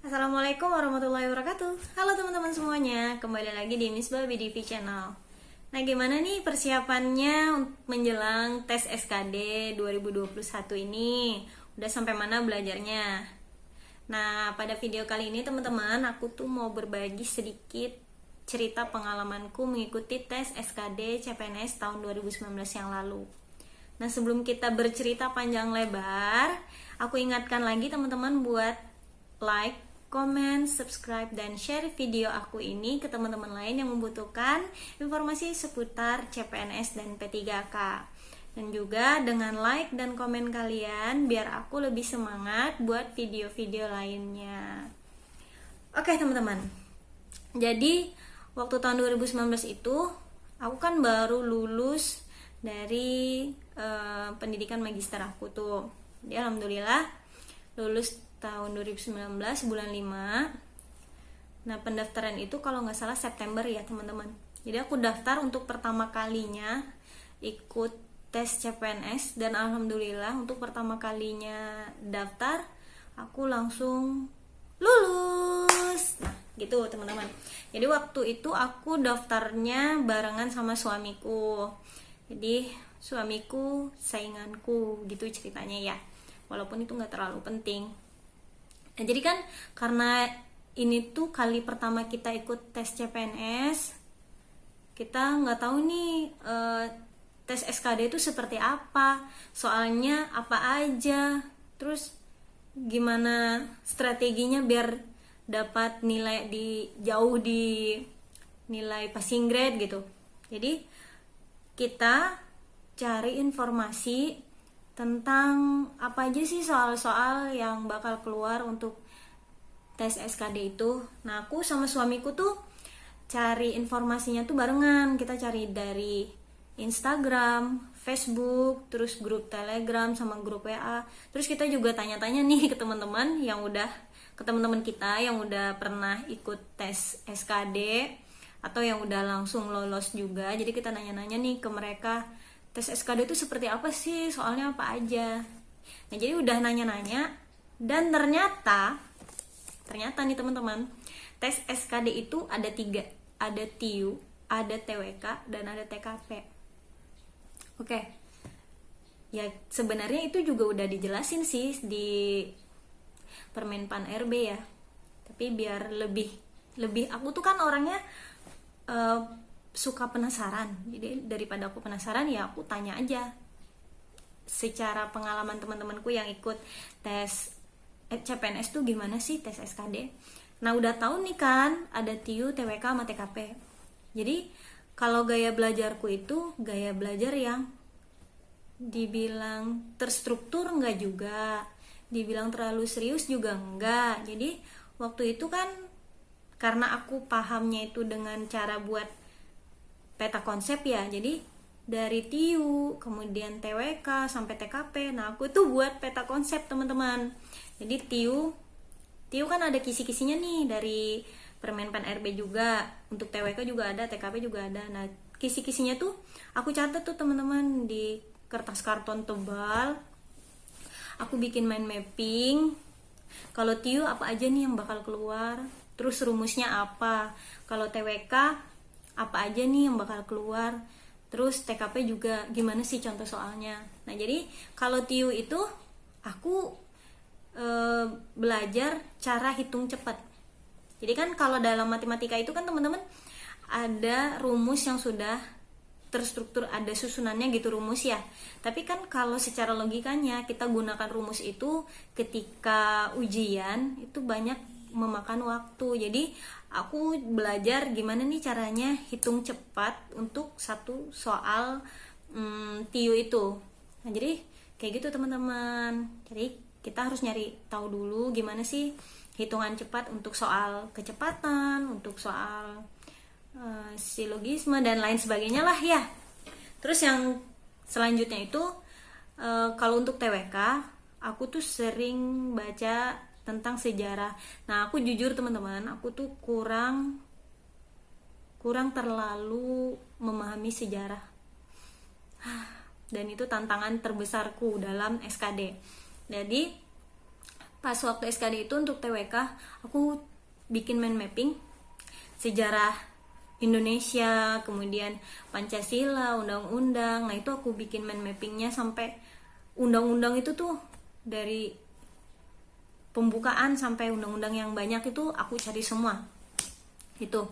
Assalamualaikum warahmatullahi wabarakatuh. Halo teman-teman semuanya, kembali lagi di Misbah BDV Channel. Nah, gimana nih persiapannya menjelang tes SKD 2021 ini? Udah sampai mana belajarnya? Nah, pada video kali ini teman-teman, aku tuh mau berbagi sedikit cerita pengalamanku mengikuti tes SKD CPNS tahun 2019 yang lalu. Nah, sebelum kita bercerita panjang lebar, aku ingatkan lagi teman-teman buat like, komen, subscribe, dan share video aku ini ke teman-teman lain yang membutuhkan informasi seputar CPNS dan P3K. Dan juga dengan like dan komen kalian biar aku lebih semangat buat video-video lainnya. Oke teman-teman, jadi waktu tahun 2019 itu aku kan baru lulus dari pendidikan magister aku tuh. Jadi alhamdulillah lulus tahun 2019 bulan 5. Nah, pendaftaran itu kalau nggak salah September ya teman-teman. Jadi aku daftar untuk pertama kalinya ikut tes CPNS, dan alhamdulillah untuk pertama kalinya daftar aku langsung lulus. Nah, gitu teman-teman. Jadi waktu itu aku daftarnya barengan sama suamiku. Jadi suamiku sainganku gitu ceritanya ya. Walaupun itu nggak terlalu penting. Nah, jadi kan karena ini tuh kali pertama kita ikut tes CPNS, kita nggak tahu nih tes SKD itu seperti apa, soalnya apa aja, terus gimana strateginya biar dapat nilai jauh di nilai passing grade gitu. Jadi kita cari informasi tentang apa aja sih soal-soal yang bakal keluar untuk tes SKD itu. Nah, aku sama suamiku tuh cari informasinya tuh barengan. Kita cari dari Instagram, Facebook, terus grup Telegram sama grup WA. Terus kita juga tanya-tanya nih ke teman-teman kita yang udah pernah ikut tes SKD atau yang udah langsung lolos juga. Jadi kita nanya-nanya nih ke mereka, tes SKD itu seperti apa sih, soalnya apa aja. Nah, jadi udah nanya-nanya, dan ternyata nih teman-teman, tes SKD itu ada 3, ada TIU, ada TWK, dan ada TKP. Oke, ya sebenarnya itu juga udah dijelasin sih di Permenpan RB ya, tapi biar lebih aku tuh kan orangnya suka penasaran, jadi daripada aku penasaran ya aku tanya aja secara pengalaman teman-temanku yang ikut tes CPNS tuh gimana sih tes SKD. Nah, udah tahu nih kan ada TIU, TWK, sama TKP. Jadi kalau gaya belajarku itu gaya belajar yang dibilang terstruktur enggak juga, dibilang terlalu serius juga enggak. Jadi waktu itu kan karena aku pahamnya itu dengan cara buat peta konsep ya, jadi dari TIU kemudian TWK sampai TKP. Nah, aku tuh buat peta konsep teman-teman. Jadi TIU kan ada kisi-kisinya nih dari Permenpan RB juga, untuk TWK juga ada, TKP juga ada. Nah, kisi-kisinya tuh aku catat tuh teman-teman di kertas karton tebal. Aku bikin mind mapping. Kalau TIU apa aja nih yang bakal keluar, terus rumusnya apa. Kalau TWK apa aja nih yang bakal keluar, terus TKP juga gimana sih contoh soalnya. Nah, jadi kalau TIU itu aku belajar cara hitung cepat. Jadi kan kalau dalam matematika itu kan teman-teman ada rumus yang sudah terstruktur, ada susunannya gitu rumus ya. Tapi kan kalau secara logikanya kita gunakan rumus itu ketika ujian itu banyak memakan waktu. Jadi aku belajar gimana nih caranya hitung cepat untuk satu soal TIU itu. Nah, jadi kayak gitu teman-teman. Jadi kita harus nyari tahu dulu gimana sih hitungan cepat untuk soal kecepatan, untuk soal silogisme dan lain sebagainya lah ya. Terus yang selanjutnya itu kalau untuk TWK aku tuh sering baca tentang sejarah. Nah, aku jujur teman-teman, aku tuh kurang terlalu memahami sejarah. Dan itu tantangan terbesarku dalam SKD. Jadi Pas waktu SKD itu untuk TWK aku bikin mind mapping sejarah Indonesia, kemudian Pancasila, undang-undang. Nah itu aku bikin mind mappingnya sampai undang-undang itu tuh, dari pembukaan sampai undang-undang yang banyak itu aku cari semua itu.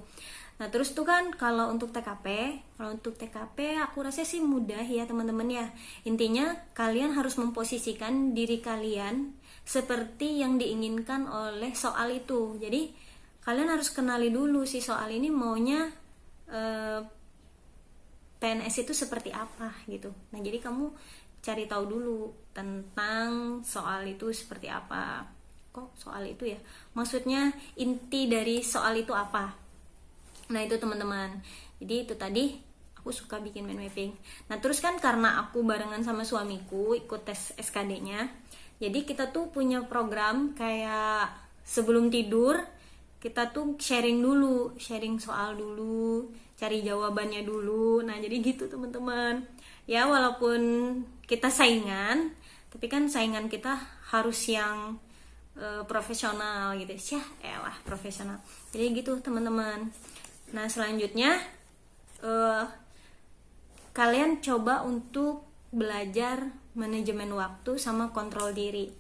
Nah terus tuh kan kalau untuk TKP aku rasa sih mudah ya teman-teman ya. Intinya kalian harus memposisikan diri kalian seperti yang diinginkan oleh soal itu. Jadi kalian harus kenali dulu si soal ini maunya PNS itu seperti apa gitu. Nah jadi kamu cari tahu dulu tentang soal itu seperti apa. Kok soal itu ya? Maksudnya inti dari soal itu apa? Nah itu teman-teman. Jadi itu tadi aku suka bikin mind mapping. Nah terus kan karena aku barengan sama suamiku ikut tes SKD-nya, jadi kita tuh punya program kayak sebelum tidur kita tuh sharing soal dulu, cari jawabannya dulu. Nah jadi gitu teman-teman. Ya walaupun kita saingan, tapi kan saingan kita harus yang profesional gitu. Profesional. Jadi gitu teman-teman. Nah selanjutnya kalian coba untuk belajar manajemen waktu sama kontrol diri.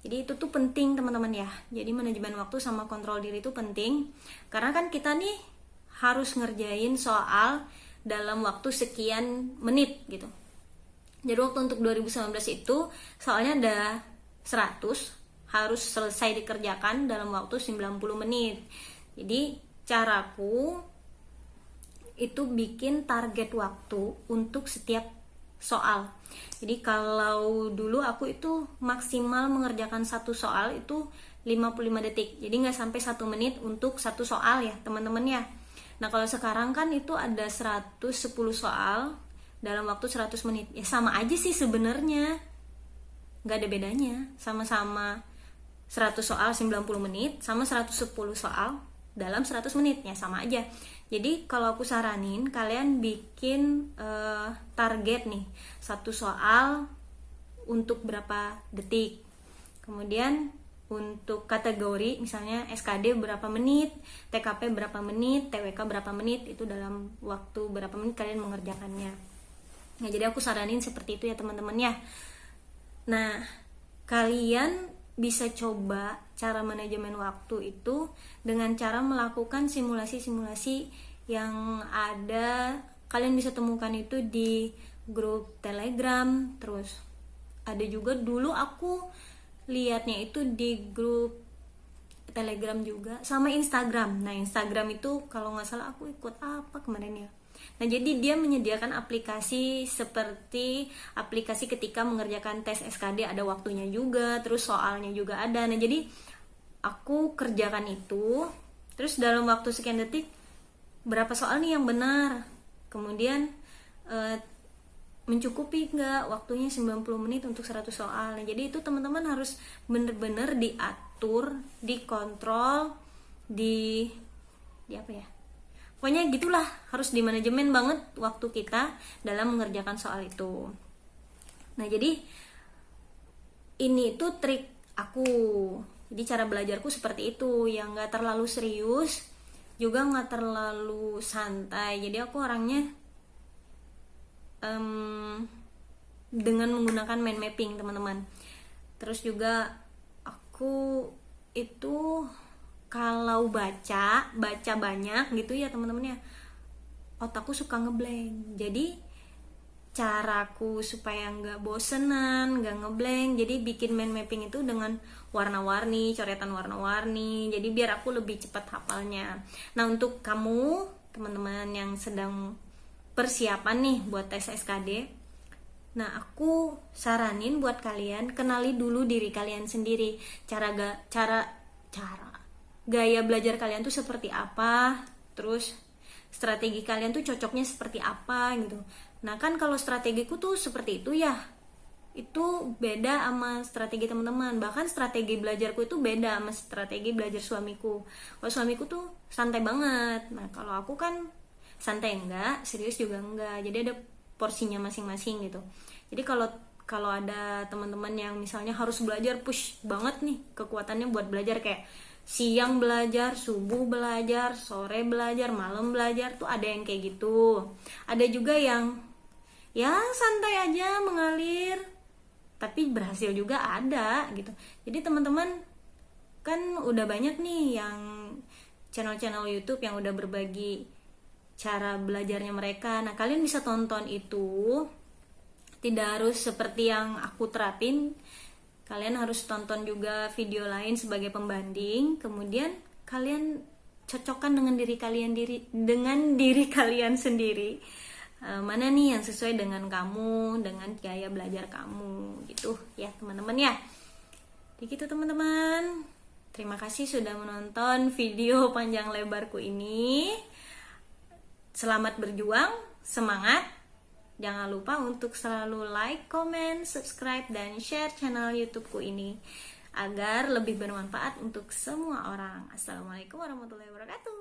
Jadi itu tuh penting teman-teman ya. Jadi manajemen waktu sama kontrol diri itu penting, karena kan kita nih harus ngerjain soal dalam waktu sekian menit gitu. Jadi waktu untuk 2019 itu soalnya ada 100, harus selesai dikerjakan dalam waktu 90 menit. Jadi caraku itu bikin target waktu untuk setiap soal. Jadi kalau dulu aku itu maksimal mengerjakan satu soal itu 55 detik. Jadi nggak sampai 1 menit untuk satu soal ya teman-teman ya. Nah kalau sekarang kan itu ada 110 soal dalam waktu 100 menit. Ya sama aja sih sebenarnya, nggak ada bedanya. Sama-sama 100 soal 90 menit sama 110 soal dalam 100 menit ya sama aja. Jadi kalau aku saranin kalian bikin target nih, satu soal untuk berapa detik. Kemudian untuk kategori misalnya SKD berapa menit, TKP berapa menit, TWK berapa menit, itu dalam waktu berapa menit kalian mengerjakannya. Nah jadi aku saranin seperti itu ya teman-teman ya. Nah kalian bisa coba cara manajemen waktu itu dengan cara melakukan simulasi-simulasi yang ada. Kalian bisa temukan itu di grup Telegram, terus ada juga dulu aku lihatnya itu di grup Telegram juga sama Instagram. Nah Instagram itu kalau nggak salah aku ikut apa kemarin ya. Nah jadi dia menyediakan aplikasi seperti aplikasi ketika mengerjakan tes SKD, ada waktunya juga, terus soalnya juga ada. Nah jadi aku kerjakan itu, terus dalam waktu sekian detik berapa soal nih yang benar, kemudian mencukupi nggak waktunya 90 menit untuk 100 soal. Nah jadi itu teman-teman harus bener-bener diatur, dikontrol, di apa ya, pokoknya gitulah, harus dimanajemen banget waktu kita dalam mengerjakan soal itu. Nah jadi ini itu trik aku. Jadi cara belajarku seperti itu, yang gak terlalu serius juga gak terlalu santai. Jadi aku orangnya dengan menggunakan mind mapping teman-teman. Terus juga aku itu kalau baca banyak gitu ya teman-teman ya, otakku suka ngeblank. Jadi caraku supaya nggak bosenan, nggak ngeblank, jadi bikin mind mapping itu dengan warna-warni, coretan warna-warni, jadi biar aku lebih cepat hafalnya. Nah untuk kamu teman-teman yang sedang persiapan nih buat tes SKD, nah aku saranin buat kalian kenali dulu diri kalian sendiri, cara gaya belajar kalian tuh seperti apa, terus strategi kalian tuh cocoknya seperti apa gitu. Nah kan kalau strategiku tuh seperti itu ya, itu beda sama strategi teman-teman. Bahkan strategi belajarku itu beda sama strategi belajar suamiku. Kalau suamiku tuh santai banget. Nah kalau aku kan santai enggak, serius juga enggak. Jadi ada porsinya masing-masing gitu. Jadi kalau kalau ada teman-teman yang misalnya harus belajar push banget nih kekuatannya buat belajar, kayak siang belajar, subuh belajar, sore belajar, malam belajar, tuh ada yang kayak gitu. Ada juga yang ya santai aja mengalir tapi berhasil juga ada gitu. Jadi teman-teman kan udah banyak nih yang channel-channel YouTube yang udah berbagi cara belajarnya mereka. Nah, kalian bisa tonton itu. Tidak harus seperti yang aku terapin. Kalian harus tonton juga video lain sebagai pembanding. Kemudian kalian cocokkan dengan diri kalian sendiri. Mana nih yang sesuai dengan kamu, dengan gaya belajar kamu gitu ya, teman-teman ya. Begitu teman-teman. Terima kasih sudah menonton video panjang lebarku ini. Selamat berjuang, semangat. Jangan lupa untuk selalu like, comment, subscribe, dan share channel YouTubeku ini agar lebih bermanfaat untuk semua orang. Assalamualaikum warahmatullahi wabarakatuh.